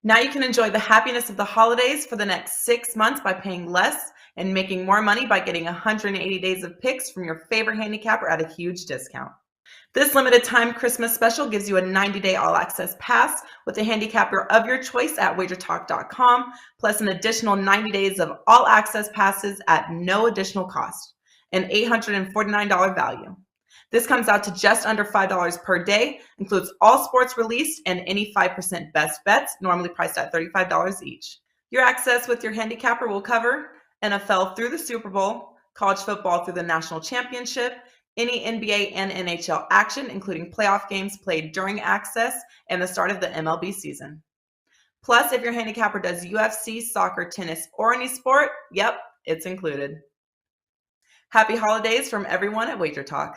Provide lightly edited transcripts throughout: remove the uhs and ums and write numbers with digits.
Now you can enjoy the happiness of the holidays for the next 6 months by paying less and making more money by getting 180 days of picks from your favorite handicapper at a huge discount. This limited time Christmas special gives you a 90-day all-access pass with a handicapper of your choice at WagerTalk.com, plus an additional 90 days of all-access passes at no additional cost, an $849 value. This comes out to just under $5 per day, includes all sports released and any 5% best bets, normally priced at $35 each. Your access with your handicapper will cover NFL through the Super Bowl, college football through the national championship, any NBA and NHL action, including playoff games played during access and the start of the MLB season. Plus, if your handicapper does UFC, soccer, tennis, or any sport, yep, it's included. Happy holidays from everyone at WagerTalk.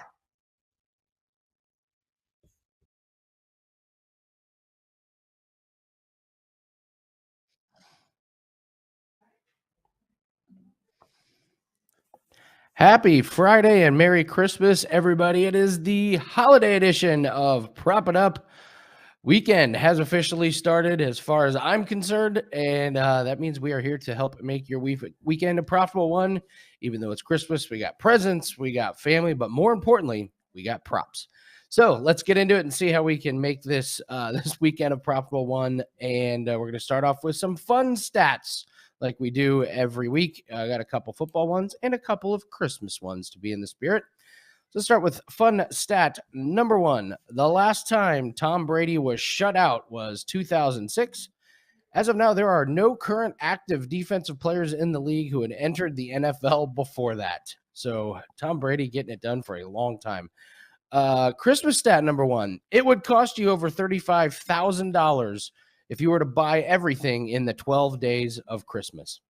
Happy Friday and Merry Christmas, everybody. It is the holiday edition of Prop It Up. Weekend has officially started as far as I'm concerned, and that means we are here to help make your weekend a profitable one. Even though it's Christmas, we got presents, we got family, but more importantly, we got props. So let's get into it and see how we can make this this weekend a profitable one. And we're going to start off with some fun stats like we do every week. I got a couple football ones and a couple of Christmas ones to be in the spirit. So let's start with fun stat number one. The last time Tom Brady was shut out was 2006. As of now, there are no current active defensive players in the league who had entered the NFL before that. So Tom Brady getting it done for a long time. Christmas stat number one. It would cost you over $35,000 if you were to buy everything in the 12 days of Christmas.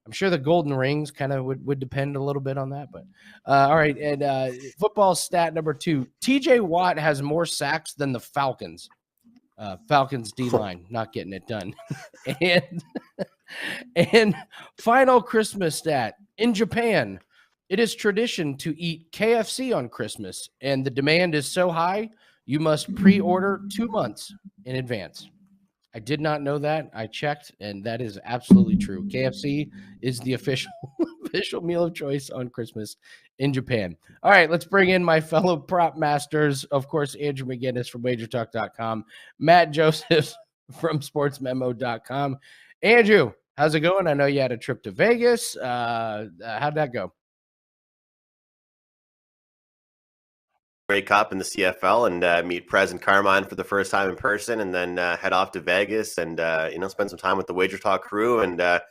I'm sure the golden rings kind of would depend a little bit on that. But all right. And football stat number two. TJ Watt has more sacks than the Falcons. Falcons D-line not getting it done. and final Christmas stat. In Japan, it is tradition to eat KFC on Christmas, and the demand is so high, you must pre-order 2 months in advance. I did not know that. I checked, and that is absolutely true. KFC is the official meal of choice on Christmas in Japan. All right, let's bring in my fellow prop masters. Of course, Andrew McInnis from WagerTalk.com, Matt Josephs from SportsMemo.com. Andrew, how's it going? I know you had a trip to Vegas. How'd that go? Grey Cup in the CFL and meet Prez and Carmine for the first time in person, and then head off to Vegas and spend some time with the WagerTalk crew. And I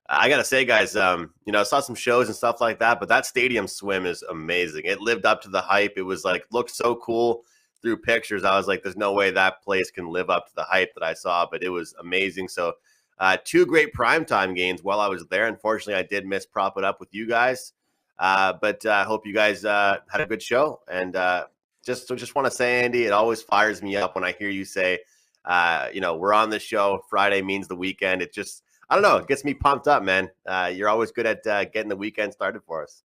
gotta say, guys, I saw some shows and stuff like that, but that stadium swim is amazing. It lived up to the hype. It was looked so cool through pictures. I was like, there's no way that place can live up to the hype that I saw, but it was amazing. So 2 great primetime games while I was there. Unfortunately, I did miss Prop It Up with you guys. But I hope you guys had a good show. And just want to say, Andy, it always fires me up when I hear you say, we're on this show. Friday means the weekend. It just, I don't know, it gets me pumped up, man. You're always good at getting the weekend started for us.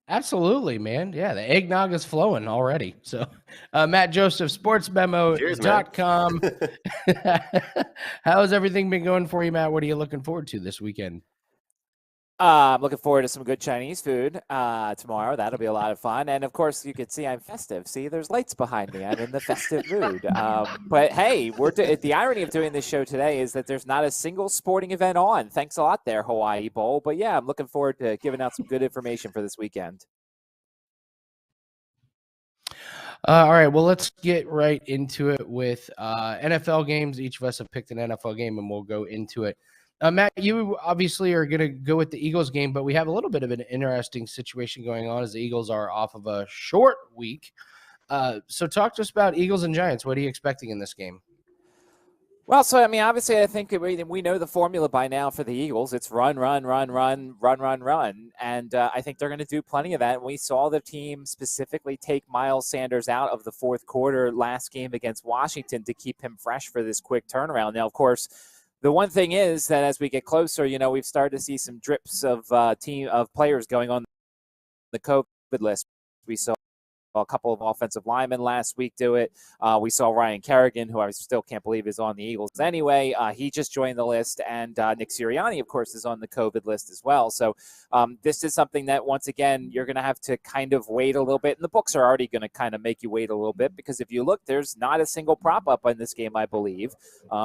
Absolutely, man. Yeah, the eggnog is flowing already. So, Matt Joseph, SportsMemo.com. How's everything been going for you, Matt? What are you looking forward to this weekend? I'm looking forward to some good Chinese food tomorrow. That'll be a lot of fun. And, of course, you can see I'm festive. See, there's lights behind me. I'm in the festive mood. But, hey, the irony of doing this show today is that there's not a single sporting event on. Thanks a lot there, Hawaii Bowl. But, yeah, I'm looking forward to giving out some good information for this weekend. All right, well, let's get right into it with NFL games. Each of us have picked an NFL game, and we'll go into it. Matt, you obviously are going to go with the Eagles game, but we have a little bit of an interesting situation going on as the Eagles are off of a short week. So talk to us about Eagles and Giants. What are you expecting in this game? Well, so, I mean, obviously, I think we know the formula by now for the Eagles. It's run. And I think they're going to do plenty of that. And we saw the team specifically take Miles Sanders out of the fourth quarter last game against Washington to keep him fresh for this quick turnaround. Now, of course, the one thing is that as we get closer, we've started to see some drips of players going on the COVID list. We saw a couple of offensive linemen last week do it. We saw Ryan Kerrigan, who I still can't believe is on the Eagles anyway. He just joined the list, and Nick Sirianni, of course, is on the COVID list as well. So this is something that, once again, you're going to have to kind of wait a little bit, and the books are already going to kind of make you wait a little bit, because if you look, there's not a single prop up in this game, I believe,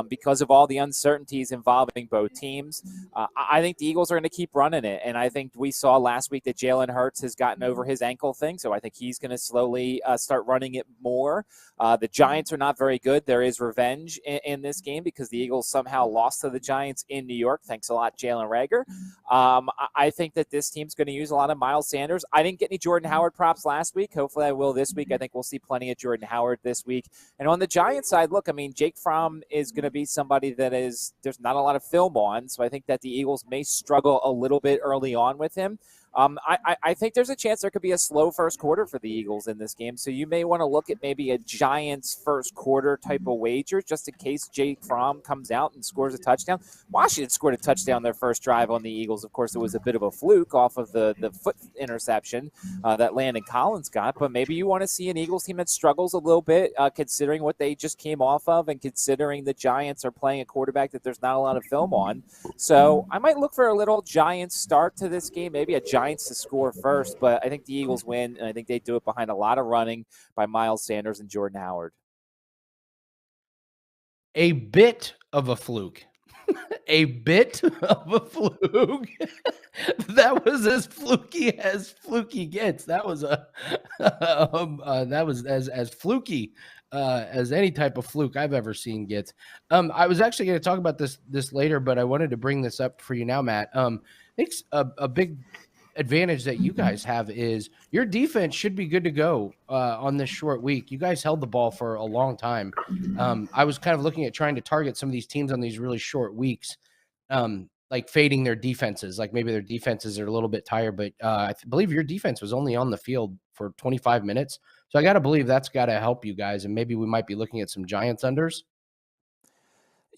because of all the uncertainties involving both teams. I think the Eagles are going to keep running it, and I think we saw last week that Jalen Hurts has gotten over his ankle thing, so I think he's going to slowly start running it more. The Giants are not very good. There is revenge in this game because the Eagles somehow lost to the Giants in New York. Thanks a lot, Jalen Reagor. I think that this team's going to use a lot of Miles Sanders. I didn't get any Jordan Howard props last week. Hopefully I will this week. I think we'll see plenty of Jordan Howard this week. And on the Giants side, look, I mean, Jake Fromm is going to be somebody that there's not a lot of film on, so I think that the Eagles may struggle a little bit early on with him. I think there's a chance there could be a slow first quarter for the Eagles in this game, so you may want to look at maybe a Giants first quarter type of wager just in case Jake Fromm comes out and scores a touchdown. Washington scored a touchdown their first drive on the Eagles. Of course, it was a bit of a fluke off of the foot interception that Landon Collins got, but maybe you want to see an Eagles team that struggles a little bit considering what they just came off of and considering the Giants are playing a quarterback that there's not a lot of film on. So I might look for a little Giants start to this game, maybe a Giants to score first, but I think the Eagles win, and I think they do it behind a lot of running by Miles Sanders and Jordan Howard. A bit of a fluke. A bit of a fluke. That was as fluky gets. That was that was as fluky as any type of fluke I've ever seen gets. I was actually going to talk about this later, but I wanted to bring this up for you now, Matt. I think a big advantage that you guys have is your defense should be good to go on this short week. You guys held the ball for a long time. I was kind of looking at trying to target some of these teams on these really short weeks, like fading their defenses. Like maybe their defenses are a little bit tired, but I believe your defense was only on the field for 25 minutes. So I got to believe that's got to help you guys. And maybe we might be looking at some Giants unders.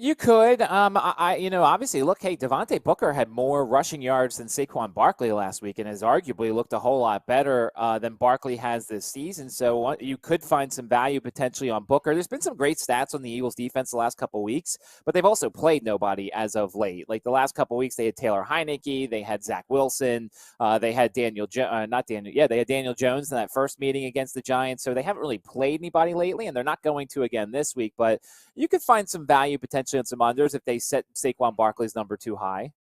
You could. Obviously, look, hey, Devontae Booker had more rushing yards than Saquon Barkley last week and has arguably looked a whole lot better than Barkley has this season. So you could find some value potentially on Booker. There's been some great stats on the Eagles defense the last couple of weeks, but they've also played nobody as of late. Like the last couple of weeks, they had Taylor Heineke, they had Zach Wilson, they had Daniel Jones in that first meeting against the Giants. So they haven't really played anybody lately, and they're not going to again this week. But you could find some value potentially on some unders if they set Saquon Barkley's number too high.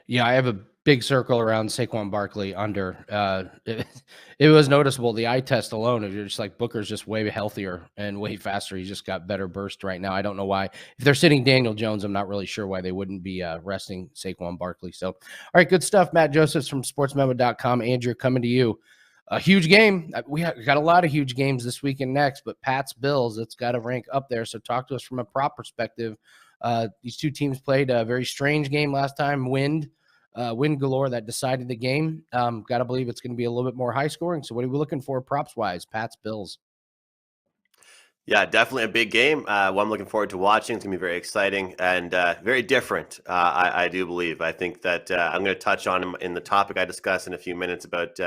Yeah, I have a big circle around Saquon Barkley under. It was noticeable. The eye test alone, if you're just like Booker's just way healthier and way faster. He's just got better burst right now. I don't know why. If they're sitting Daniel Jones, I'm not really sure why they wouldn't be resting Saquon Barkley. So, all right, good stuff. Matt Josephs from sportsmemo.com. Andrew, coming to you. A huge game. We got a lot of huge games this week and next, but Pats Bills, it's got to rank up there. So talk to us from a prop perspective. These two teams played a very strange game last time. Wind galore that decided the game. Got to believe it's going to be a little bit more high scoring. So what are we looking for props wise? Pats Bills. Yeah, definitely a big game. One I'm looking forward to watching. It's going to be very exciting and very different, I do believe. I think that I'm going to touch on in the topic I discussed in a few minutes about,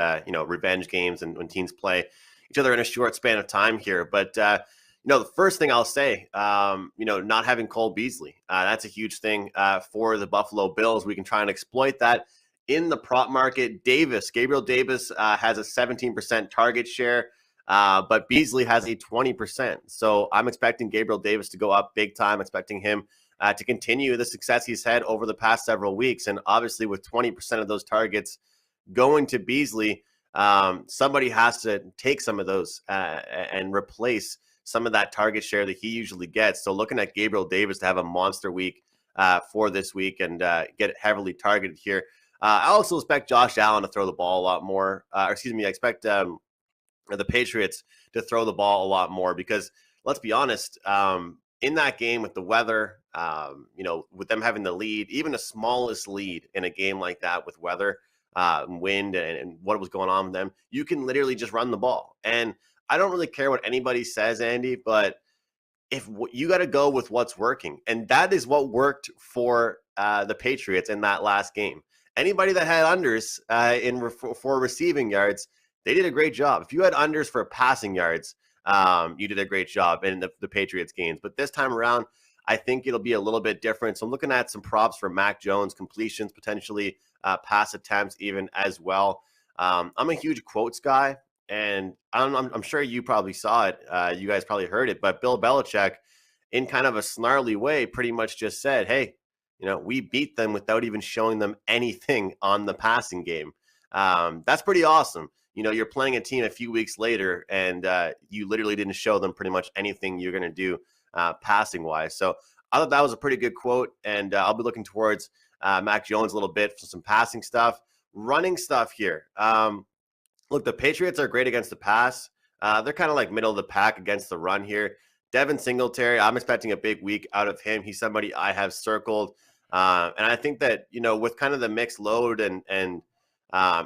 revenge games and when teams play each other in a short span of time here. But, the first thing I'll say, not having Cole Beasley, that's a huge thing for the Buffalo Bills. We can try and exploit that in the prop market. Gabriel Davis has a 17% target share. But Beasley has a 20%. So I'm expecting Gabriel Davis to go up big time, expecting him to continue the success he's had over the past several weeks. And obviously with 20% of those targets going to Beasley, somebody has to take some of those and replace some of that target share that he usually gets. So looking at Gabriel Davis to have a monster week for this week and get heavily targeted here. I also expect Josh Allen to throw the ball a lot more. I expect the Patriots to throw the ball a lot more because let's be honest, in that game with the weather, with them having the lead, even the smallest lead in a game like that with weather, wind and what was going on with them, you can literally just run the ball. And I don't really care what anybody says, Andy, but if you got to go with what's working, and that is what worked for the Patriots in that last game. Anybody that had unders for receiving yards they did a great job. If you had unders for passing yards, you did a great job in the Patriots games. But this time around, I think it'll be a little bit different. So I'm looking at some props for Mac Jones, completions, potentially pass attempts even as well. I'm a huge quotes guy, and I'm sure you probably saw it. You guys probably heard it, but Bill Belichick, in kind of a snarly way, pretty much just said, hey, we beat them without even showing them anything on the passing game. That's pretty awesome. You're playing a team a few weeks later, and you literally didn't show them pretty much anything you're going to do passing wise. So I thought that was a pretty good quote, and I'll be looking towards Mac Jones a little bit for some passing stuff, running stuff here. Look, the Patriots are great against the pass. They're kind of like middle of the pack against the run here. Devin Singletary, I'm expecting a big week out of him. He's somebody I have circled. And I think that, with kind of the mixed load and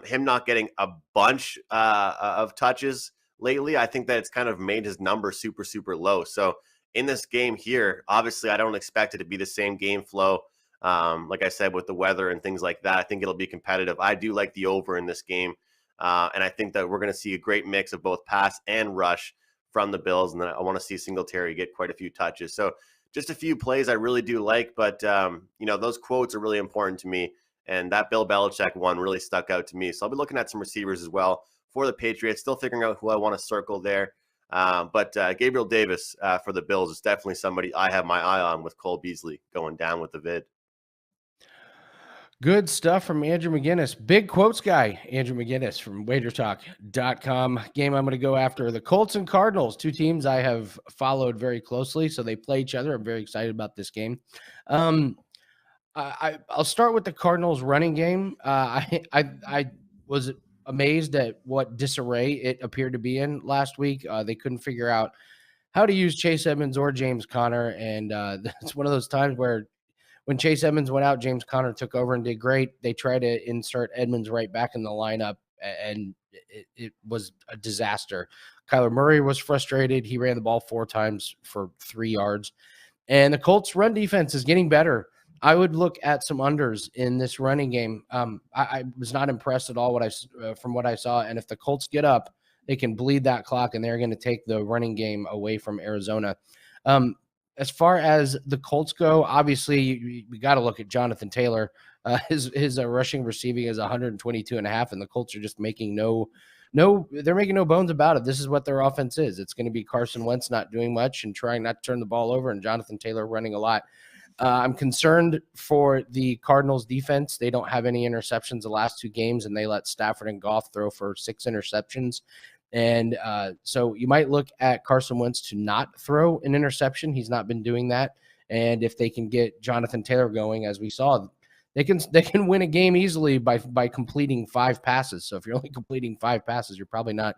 him not getting a bunch of touches lately, I think that it's kind of made his number super, super low. So in this game here, obviously, I don't expect it to be the same game flow. Like I said, with the weather and things like that, I think it'll be competitive. I do like the over in this game. And I think that we're going to see a great mix of both pass and rush from the Bills. And then I want to see Singletary get quite a few touches. So just a few plays I really do like. But, those quotes are really important to me. And that Bill Belichick one really stuck out to me. So I'll be looking at some receivers as well for the Patriots, still figuring out who I want to circle there. But Gabriel Davis for the Bills is definitely somebody I have my eye on with Cole Beasley going down with the vid. Good stuff from Andrew McInnis. Big quotes guy, Andrew McInnis from WagerTalk.com. Game I'm going to go after the Colts and Cardinals, two teams I have followed very closely. So they play each other. I'm very excited about this game. I'll start with the Cardinals running game. I was amazed at what disarray it appeared to be in last week. They couldn't figure out how to use Chase Edmonds or James Conner. And it's one of those times where when Chase Edmonds went out, James Conner took over and did great. They tried to insert Edmonds right back in the lineup, and it was a disaster. Kyler Murray was frustrated. He ran the ball 4 times for 3 yards. And the Colts' run defense is getting better. I would look at some unders in this running game. I was not impressed at all from what I saw. And if the Colts get up, they can bleed that clock, and they're going to take the running game away from Arizona. As far as the Colts go, obviously we got to look at Jonathan Taylor. His rushing receiving is 122.5, and the Colts are just making they're making no bones about it. This is what their offense is. It's going to be Carson Wentz not doing much and trying not to turn the ball over, and Jonathan Taylor running a lot. I'm concerned for the Cardinals defense. They don't have any interceptions the last 2 games, and they let Stafford and Goff throw for 6 interceptions. And so you might look at Carson Wentz to not throw an interception. He's not been doing that. And if they can get Jonathan Taylor going, as we saw, they can win a game easily by completing 5 passes. So if you're only completing 5 passes, you're probably not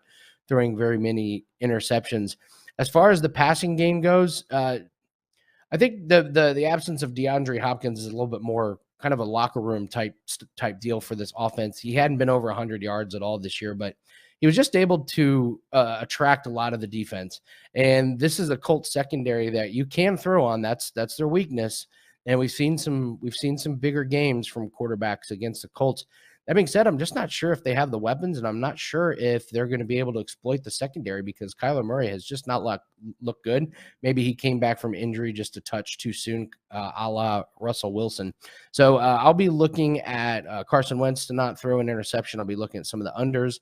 throwing very many interceptions. As far as the passing game goes, I think the absence of DeAndre Hopkins is a little bit more kind of a locker room type deal for this offense. He hadn't been over 100 yards at all this year, but he was just able to attract a lot of the defense. And this is a Colts secondary that you can throw on. That's their weakness. And we've seen some bigger games from quarterbacks against the Colts. That being said, I'm just not sure if they have the weapons, and I'm not sure if they're going to be able to exploit the secondary because Kyler Murray has just not looked good. Maybe he came back from injury just a touch too soon, a la Russell Wilson. So I'll be looking at Carson Wentz to not throw an interception. I'll be looking at some of the unders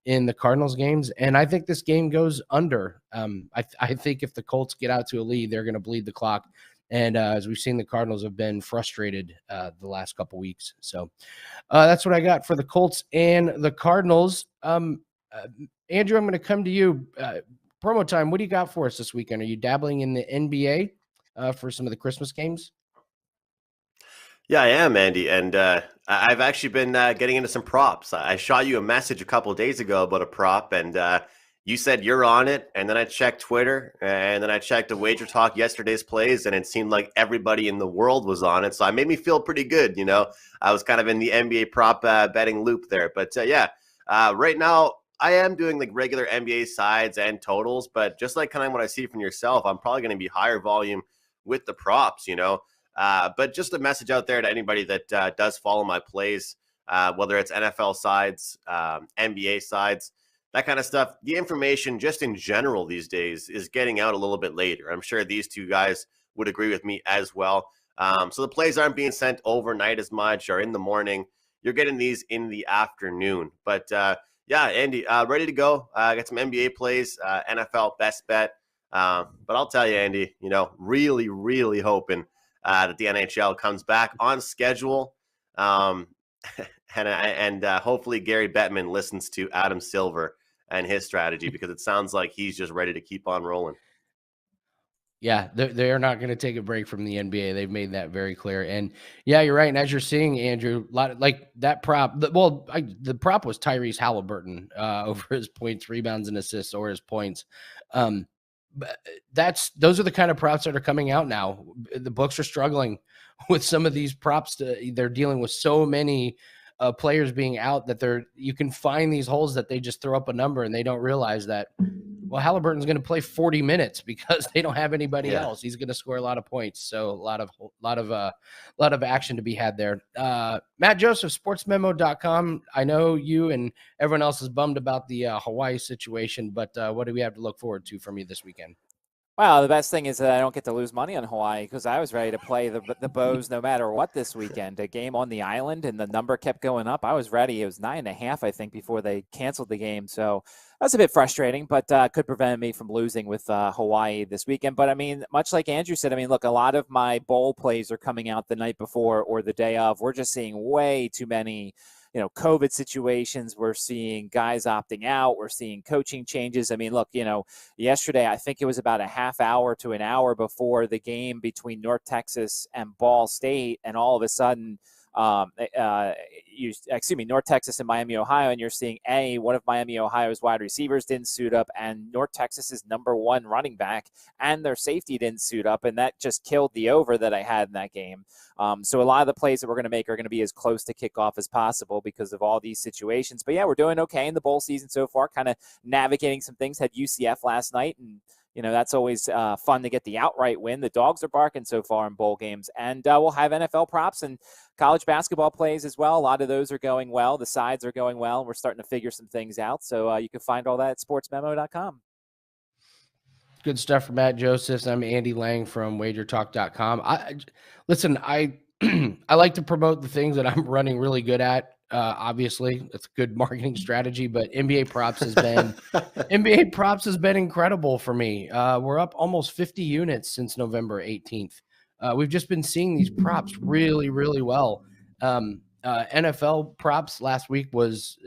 in the Cardinals games, and I think this game goes under. I think if the Colts get out to a lead, they're going to bleed the clock. And as we've seen, the Cardinals have been frustrated the last couple weeks. So that's what I got for the Colts and the Cardinals. Andrew, I'm going to come to you. Promo time, what do you got for us this weekend? Are you dabbling in the NBA for some of the Christmas games? Yeah, I am, Andy. And I've actually been getting into some props. I shot you a message a couple of days ago about a prop, and you said you're on it, and then I checked Twitter, and then I checked the WagerTalk yesterday's plays, and it seemed like everybody in the world was on it. So it made me feel pretty good. I was kind of in the NBA prop betting loop there. But right now I am doing like regular NBA sides and totals, but just like kind of what I see from yourself, I'm probably going to be higher volume with the props, But just a message out there to anybody that does follow my plays, whether it's NFL sides, NBA sides. that kind of stuff. The information just in general these days is getting out a little bit later. I'm sure these two guys would agree with me as well. So the plays aren't being sent overnight as much or in the morning. You're getting these in the afternoon. But yeah, Andy, ready to go. Got some NBA plays, NFL best bet. But I'll tell you, Andy, really, really hoping that the NHL comes back on schedule. And hopefully Gary Bettman listens to Adam Silver and his strategy, because it sounds like he's just ready to keep on rolling. Yeah, they're not going to take a break from the NBA. They've made that very clear. And yeah, you're right. And as you're seeing, Andrew, like that prop, the prop was Tyrese Halliburton over his points, rebounds, and assists, or his points. But those are the kind of props that are coming out now. The books are struggling with some of these props. They're dealing with so many players being out that you can find these holes that they just throw up a number and they don't realize that, well, Halliburton's going to play 40 minutes because they don't have anybody else. He's going to score a lot of points. So a lot of action to be had there. Matt Joseph, sportsmemo.com. I know you and everyone else is bummed about the Hawaii situation, but what do we have to look forward to from you this weekend? Well, the best thing is that I don't get to lose money on Hawaii, because I was ready to play the Bows no matter what this weekend. A game on the island, and the number kept going up. I was ready. It was 9.5, I think, before they canceled the game. So that's a bit frustrating, but could prevent me from losing with Hawaii this weekend. But, I mean, much like Andrew said, I mean, look, a lot of my bowl plays are coming out the night before or the day of. We're just seeing way too many COVID situations. We're seeing guys opting out. We're seeing coaching changes. I mean, look, yesterday, I think it was about a half hour to an hour before the game between North Texas and Ball State. And all of a sudden, North Texas and Miami, Ohio, and you're seeing one of Miami, Ohio's wide receivers didn't suit up, and North Texas's #1 running back and their safety didn't suit up, and that just killed the over that I had in that game. So a lot of the plays that we're going to make are going to be as close to kickoff as possible because of all these situations. But yeah, we're doing okay in the bowl season so far, kind of navigating some things. Had UCF last night, and that's always fun to get the outright win. The dogs are barking so far in bowl games. And we'll have NFL props and college basketball plays as well. A lot of those are going well. The sides are going well. And we're starting to figure some things out. So you can find all that at sportsmemo.com. Good stuff from Matt Josephs. I'm Andy Lang from WagerTalk.com. I like to promote the things that I'm running really good at. Obviously, it's a good marketing strategy, but NBA props has been incredible for me. We're up almost 50 units since November 18th. We've just been seeing these props really, really well. NFL props last week was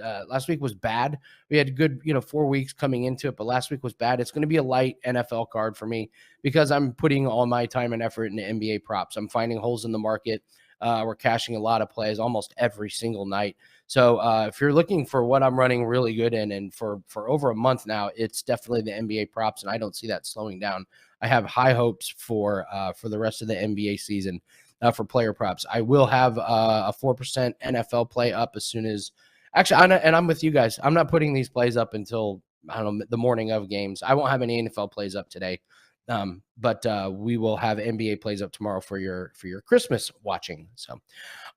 bad. We had good, 4 weeks coming into it, but last week was bad. It's going to be a light NFL card for me because I'm putting all my time and effort into NBA props. I'm finding holes in the market. We're cashing a lot of plays almost every single night. So if you're looking for what I'm running really good in, and for over a month now, it's definitely the NBA props, and I don't see that slowing down. I have high hopes for the rest of the NBA season for player props. I will have a 4% NFL play up as soon as – actually, I'm with you guys. I'm not putting these plays up until, the morning of games. I won't have any NFL plays up today. But we will have NBA plays up tomorrow for your Christmas watching. So,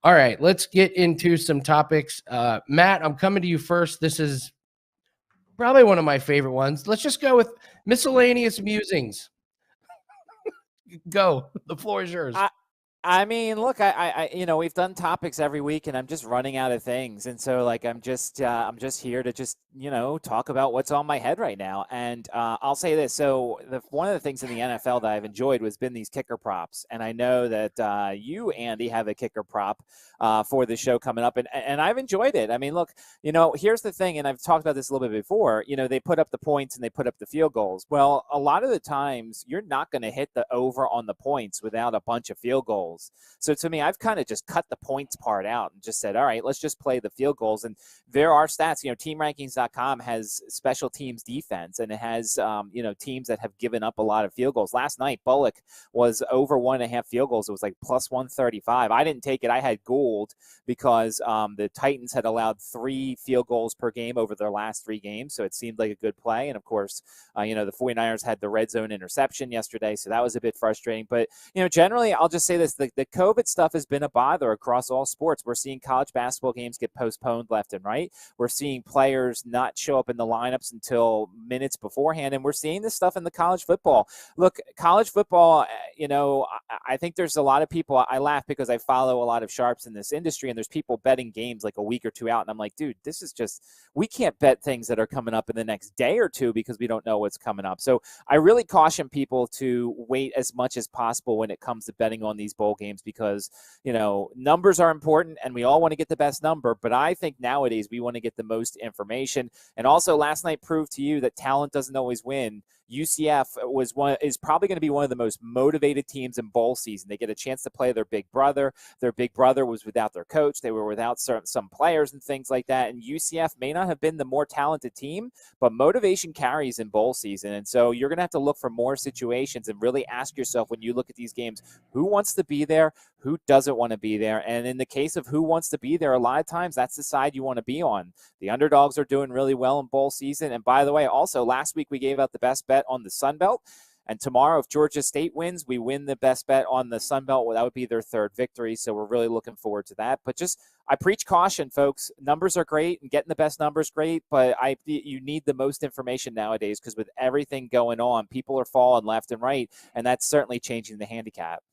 all right, let's get into some topics. Matt, I'm coming to you first. This is probably one of my favorite ones. Let's just go with miscellaneous musings. Go. The floor is yours. I mean, look, I we've done topics every week, and I'm just running out of things, and so I'm just here to just talk about what's on my head right now. And I'll say this: so one of the things in the NFL that I've enjoyed has been these kicker props, and I know that you, Andy, have a kicker prop for the show coming up, and I've enjoyed it. I mean, look, here's the thing, and I've talked about this a little bit before. They put up the points and they put up the field goals. Well, a lot of the times you're not going to hit the over on the points without a bunch of field goals. So to me, I've kind of just cut the points part out and just said, all right, let's just play the field goals. And there are stats, teamrankings.com has special teams defense, and it has, teams that have given up a lot of field goals. Last night, Bullock was over 1.5 field goals. It was like plus 135. I didn't take it. I had Gould because the Titans had allowed 3 field goals per game over their last 3 games. So it seemed like a good play. And of course, the 49ers had the red zone interception yesterday. So that was a bit frustrating. But, generally, I'll just say this. the COVID stuff has been a bother across all sports. We're seeing college basketball games get postponed left and right. We're seeing players not show up in the lineups until minutes beforehand, and we're seeing this stuff in the college football. Look, college football, I think there's a lot of people. I laugh because I follow a lot of sharps in this industry, and there's people betting games like a week or two out, and I'm like, dude, this is just, we can't bet things that are coming up in the next day or two because we don't know what's coming up. So I really caution people to wait as much as possible when it comes to betting on these bowl games because, numbers are important and we all want to get the best number. But I think nowadays we want to get the most information. And also last night proved to you that talent doesn't always win. UCF is probably going to be one of the most motivated teams in bowl season. They get a chance to play their big brother. Their big brother was without their coach. They were without some players and things like that. And UCF may not have been the more talented team, but motivation carries in bowl season. And so you're going to have to look for more situations and really ask yourself when you look at these games, who wants to be there? Who doesn't want to be there? And in the case of who wants to be there, a lot of times that's the side you want to be on. The underdogs are doing really well in bowl season. And by the way, also last week we gave out the best bet on the Sun Belt. And tomorrow, if Georgia State wins, we win the best bet on the Sun Belt. Well, that would be their third victory. So we're really looking forward to that. But I preach caution, folks. Numbers are great and getting the best numbers great, but you need the most information nowadays because with everything going on, people are falling left and right, and that's certainly changing the handicap.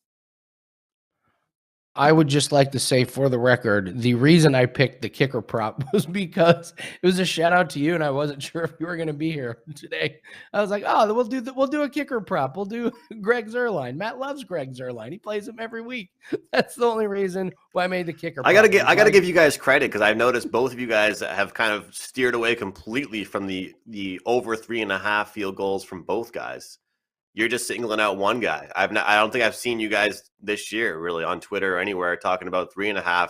I would just like to say for the record, the reason I picked the kicker prop was because it was a shout out to you, and I wasn't sure if you were going to be here today. I was like, oh, we'll do a kicker prop. We'll do Greg Zuerlein. Matt loves Greg Zuerlein. He plays him every week. That's the only reason why I made the kicker. I gotta give you guys credit because I've noticed both of you guys have kind of steered away completely from the over 3.5 field goals from both guys. You're just singling out one guy. I don't think I've seen you guys this year really on Twitter or anywhere talking about 3.5.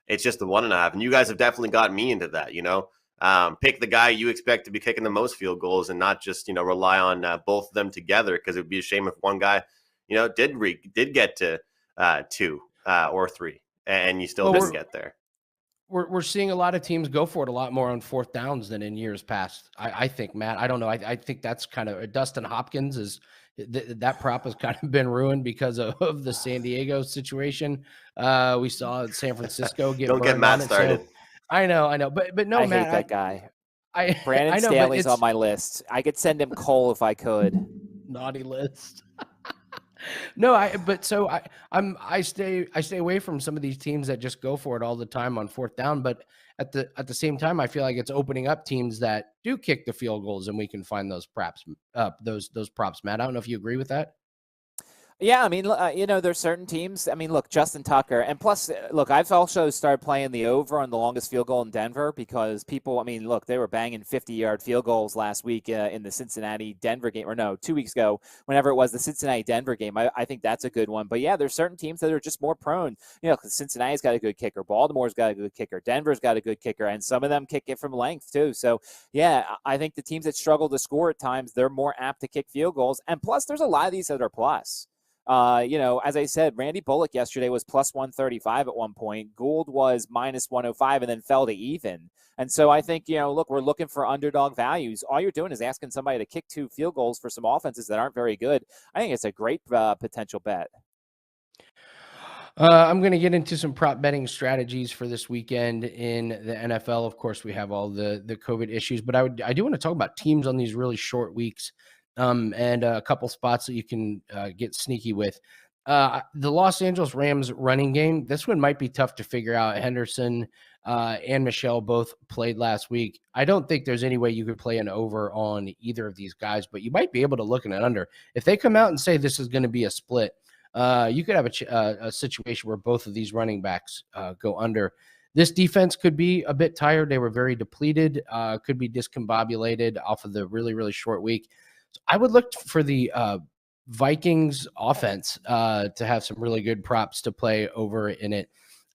It's just the 1.5. And you guys have definitely gotten me into that, pick the guy you expect to be kicking the most field goals and not just, rely on both of them together. Cause it would be a shame if one guy, did get to 2 or 3 and you still didn't get there. We're seeing a lot of teams go for it a lot more on fourth downs than in years past. I think, Matt, I don't know. I think that's kind of Dustin Hopkins is that prop has kind of been ruined because of the San Diego situation. We saw San Francisco get don't get Matt started. So, I know, but no, I Matt, hate that guy. Brandon Staley's on my list. I could send him coal if I could. Naughty list. No, I stay away from some of these teams that just go for it all the time on fourth down. But at the same time, I feel like it's opening up teams that do kick the field goals, and we can find those props. Those props, Matt. I don't know if you agree with that. Yeah, I mean, there's certain teams. I mean, look, Justin Tucker. And plus, look, I've also started playing the over on the longest field goal in Denver because people, I mean, look, they were banging 50-yard field goals last week in the Cincinnati-Denver game. Or no, 2 weeks ago, whenever it was the Cincinnati-Denver game. I think that's a good one. But, yeah, there's certain teams that are just more prone. Because Cincinnati's got a good kicker. Baltimore's got a good kicker. Denver's got a good kicker. And some of them kick it from length, too. So, yeah, I think the teams that struggle to score at times, they're more apt to kick field goals. And plus, there's a lot of these that are plus. As I said, Randy Bullock yesterday was plus 135 at one point. Gould was minus 105 and then fell to even. And so I think, look, we're looking for underdog values. All you're doing is asking somebody to kick 2 field goals for some offenses that aren't very good. I think it's a great potential bet. I'm going to get into some prop betting strategies for this weekend in the NFL. Of course, we have all the COVID issues, but I do want to talk about teams on these really short weeks. And a couple spots that you can get sneaky with. The Los Angeles Rams running game, this one might be tough to figure out. Henderson and Michelle both played last week. I don't think there's any way you could play an over on either of these guys, but you might be able to look at an under. If they come out and say this is going to be a split, you could have a situation where both of these running backs go under. This defense could be a bit tired. They were very depleted, could be discombobulated off of the really, really short week. So I would look for the Vikings offense to have some really good props to play over in it.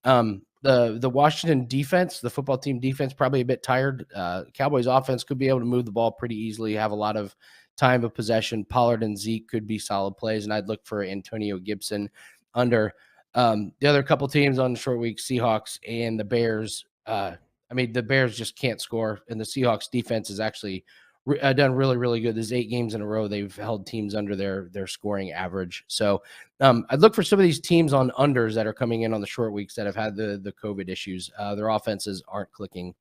The Washington defense, the football team defense, probably a bit tired. Cowboys offense could be able to move the ball pretty easily, have a lot of time of possession. Pollard and Zeke could be solid plays, and I'd look for Antonio Gibson under. The other couple teams on the short week, Seahawks and the Bears. The Bears just can't score, and the Seahawks defense is actually done really, really good. There's 8 games in a row they've held teams under their scoring average. So I'd look for some of these teams on unders that are coming in on the short weeks that have had the COVID issues. Their offenses aren't clicking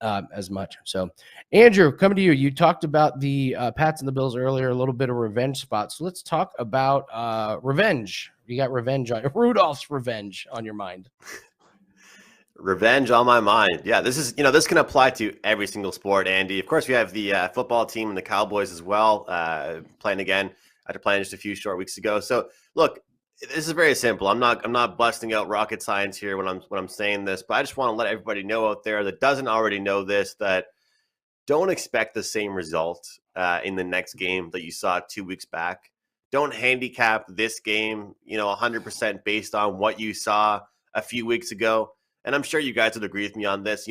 as much. So, Andrew, coming to you. You talked about the Pats and the Bills earlier, a little bit of revenge spots. So let's talk about revenge. You got revenge on Rudolph's revenge on your mind. Revenge on my mind. Yeah, this can apply to every single sport, Andy. Of course, we have the football team and the Cowboys as well, playing again after playing just a few short weeks ago. So, look, this is very simple. I'm not busting out rocket science here when I'm saying this, but I just want to let everybody know out there that doesn't already know this, that don't expect the same result in the next game that you saw 2 weeks back. Don't handicap this game, 100% based on what you saw a few weeks ago. And I'm sure you guys would agree with me on this.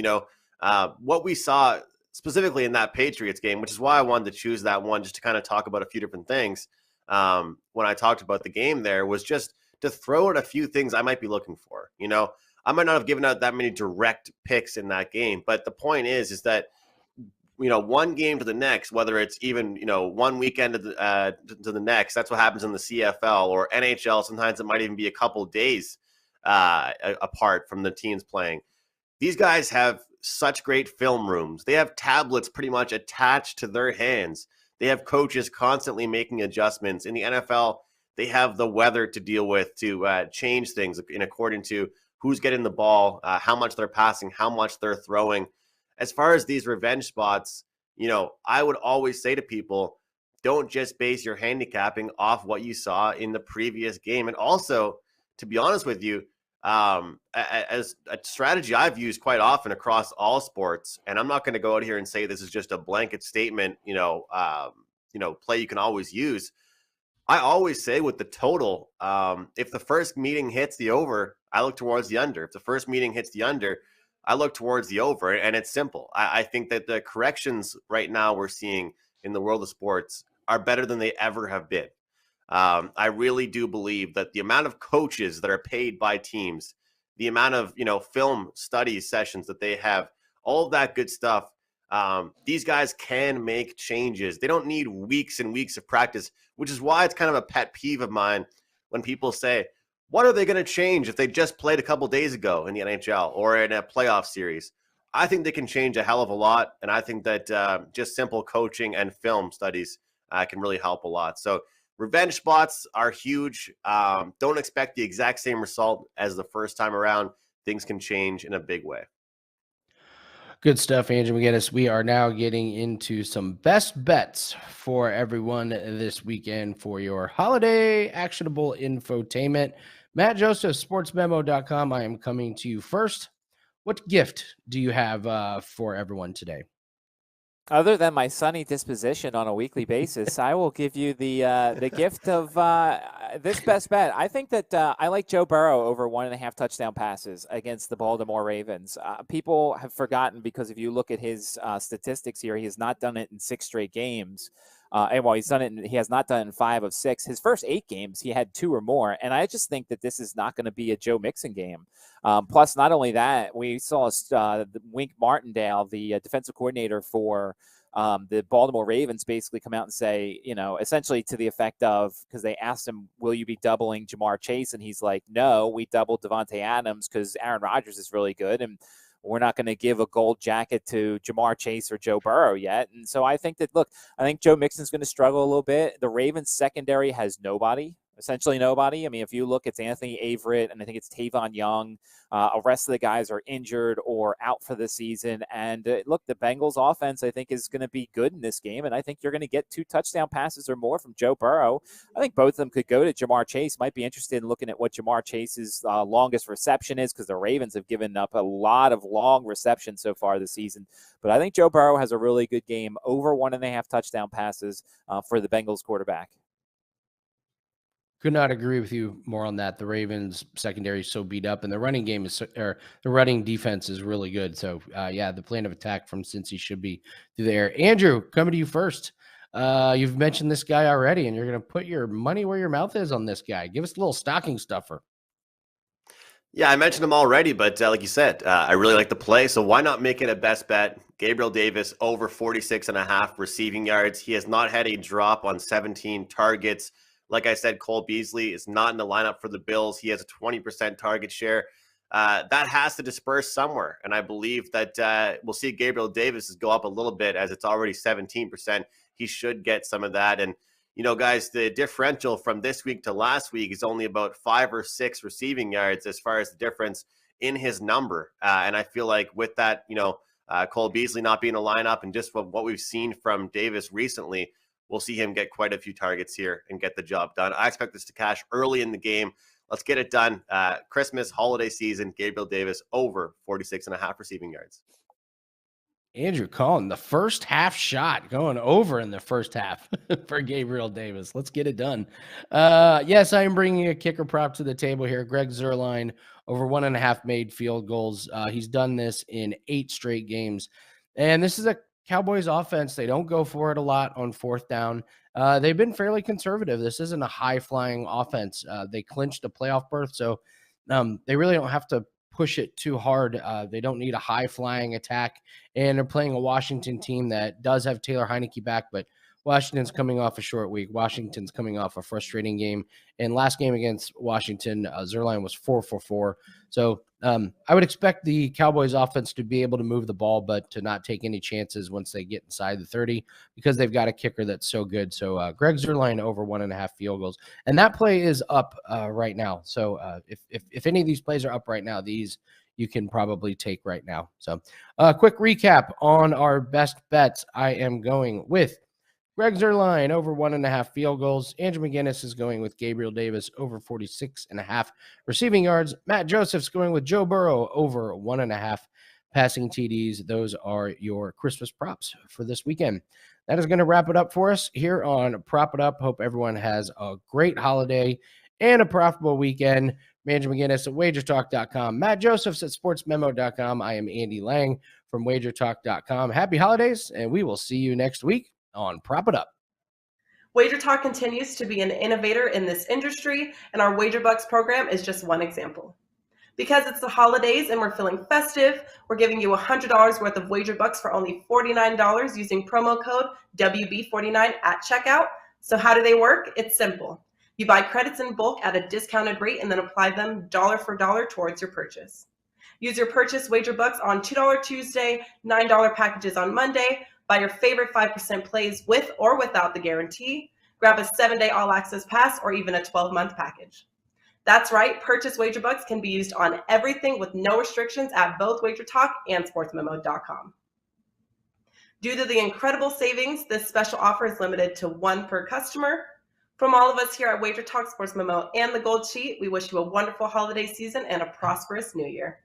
What we saw specifically in that Patriots game, which is why I wanted to choose that one, just to kind of talk about a few different things. When I talked about the game there, was just to throw out a few things I might be looking for. I might not have given out that many direct picks in that game, but the point is that one game to the next, whether it's even one weekend to the next, that's what happens in the CFL or NHL. Sometimes it might even be a couple days apart from the teams playing. These guys have such great film rooms. They have tablets pretty much attached to their hands. They have coaches constantly making adjustments. In the NFL, they have the weather to deal with to change things in according to who's getting the ball, how much they're passing, how much they're throwing. As far as these revenge spots, I would always say to people, don't just base your handicapping off what you saw in the previous game. And also, to be honest with you, as a strategy I've used quite often across all sports, and I'm not going to go out here and say this is just a blanket statement, play you can always use. I always say with the total, if the first meeting hits the over, I look towards the under. If the first meeting hits the under, I look towards the over, and it's simple. I think that the corrections right now we're seeing in the world of sports are better than they ever have been. I really do believe that the amount of coaches that are paid by teams, the amount of, film study sessions that they have, all of that good stuff, these guys can make changes. They don't need weeks and weeks of practice, which is why it's kind of a pet peeve of mine when people say, what are they going to change if they just played a couple days ago in the NHL or in a playoff series? I think they can change a hell of a lot, and I think that just simple coaching and film studies can really help a lot. So revenge spots are huge. Don't expect the exact same result as the first time around. Things can change in a big way. Good stuff, Andrew McInnis. We are now getting into some best bets for everyone this weekend for your holiday actionable infotainment. Matt Joseph, sportsmemo.com. I am coming to you first. What gift do you have for everyone today? Other than my sunny disposition on a weekly basis, I will give you the gift of this best bet. I think that I like Joe Burrow over 1.5 touchdown passes against the Baltimore Ravens. People have forgotten because if you look at his statistics here, he has not done it in 6 straight games. And while he has not done it in 5 of 6. His first 8 games, he had 2 or more. And I just think that this is not going to be a Joe Mixon game. Plus, not only that, we saw Wink Martindale, the defensive coordinator for the Baltimore Ravens, basically come out and say, essentially to the effect of, because they asked him, will you be doubling Jamar Chase? And he's like, no, we doubled Devontae Adams because Aaron Rodgers is really good. And we're not going to give a gold jacket to Jamar Chase or Joe Burrow yet. And so I think Joe Mixon's going to struggle a little bit. The Ravens secondary has essentially nobody. I mean, if you look, it's Anthony Averett, and I think it's Tavon Young. The rest of the guys are injured or out for the season. And look, the Bengals offense, I think, is going to be good in this game. And I think you're going to get 2 touchdown passes or more from Joe Burrow. I think both of them could go to Jamar Chase. Might be interested in looking at what Jamar Chase's longest reception is, because the Ravens have given up a lot of long receptions so far this season. But I think Joe Burrow has a really good game, over 1.5 touchdown passes for the Bengals quarterback. Could not agree with you more on that. The Ravens secondary is so beat up, and the running game the running defense is really good. So, the plan of attack from Cincy should be through there. Andrew, coming to you first. You've mentioned this guy already, and you're going to put your money where your mouth is on this guy. Give us a little stocking stuffer. Yeah, I mentioned him already, but like you said, I really like the play. So why not make it a best bet? Gabriel Davis over 46.5 receiving yards. He has not had a drop on 17 targets. Like I said, Cole Beasley is not in the lineup for the Bills. He has a 20% target share. That has to disperse somewhere. And I believe that we'll see Gabriel Davis go up a little bit as it's already 17%. He should get some of that. And, guys, the differential from this week to last week is only about 5 or 6 receiving yards as far as the difference in his number. And I feel like with that, Cole Beasley not being a lineup and just what we've seen from Davis recently, we'll see him get quite a few targets here and get the job done. I expect this to cash early in the game. Let's get it done. Christmas, holiday season, Gabriel Davis over 46.5 receiving yards. Andrew calling the first half shot, going over in the first half for Gabriel Davis. Let's get it done. Yes, I am bringing a kicker prop to the table here. Greg Zuerlein over 1.5 made field goals. He's done this in 8 straight games. And this is a Cowboys offense. They don't go for it a lot on 4th down. They've been fairly conservative. This isn't a high-flying offense. They clinched a playoff berth, so they really don't have to push it too hard. They don't need a high-flying attack, and they're playing a Washington team that does have Taylor Heineke back, but Washington's coming off a short week. Washington's coming off a frustrating game. And last game against Washington, Zuerlein was 4 for 4. So I would expect the Cowboys offense to be able to move the ball, but to not take any chances once they get inside the 30 because they've got a kicker that's so good. So Greg Zuerlein over 1.5 field goals. And that play is up right now. So if any of these plays are up right now, these you can probably take right now. So quick recap on our best bets. I am going with Greg Zuerlein over 1.5 field goals. Andrew McInnis is going with Gabriel Davis over 46.5 receiving yards. Matt Josephs going with Joe Burrow over 1.5 passing TDs. Those are your Christmas props for this weekend. That is going to wrap it up for us here on Prop It Up. Hope everyone has a great holiday and a profitable weekend. Andrew McInnis at WagerTalk.com. Matt Josephs at SportsMemo.com. I am Andy Lang from WagerTalk.com. Happy holidays, and we will see you next week on Prop It Up. WagerTalk continues to be an innovator in this industry, and our WagerBucks program is just one example. Because it's the holidays and we're feeling festive, we're giving you $100 worth of WagerBucks for only $49 using promo code WB49 at checkout. So how do they work? It's simple. You buy credits in bulk at a discounted rate and then apply them dollar for dollar towards your purchase. Use your purchase WagerBucks on $2 Tuesday, $9 packages on Monday. Buy your favorite 5% plays with or without the guarantee. Grab a 7-day all-access pass or even a 12-month package. That's right, purchase WagerBucks can be used on everything with no restrictions at both WagerTalk and SportsMemo.com. Due to the incredible savings, this special offer is limited to 1 per customer. From all of us here at WagerTalk, Sports Memo, and the Gold Sheet, we wish you a wonderful holiday season and a prosperous new year.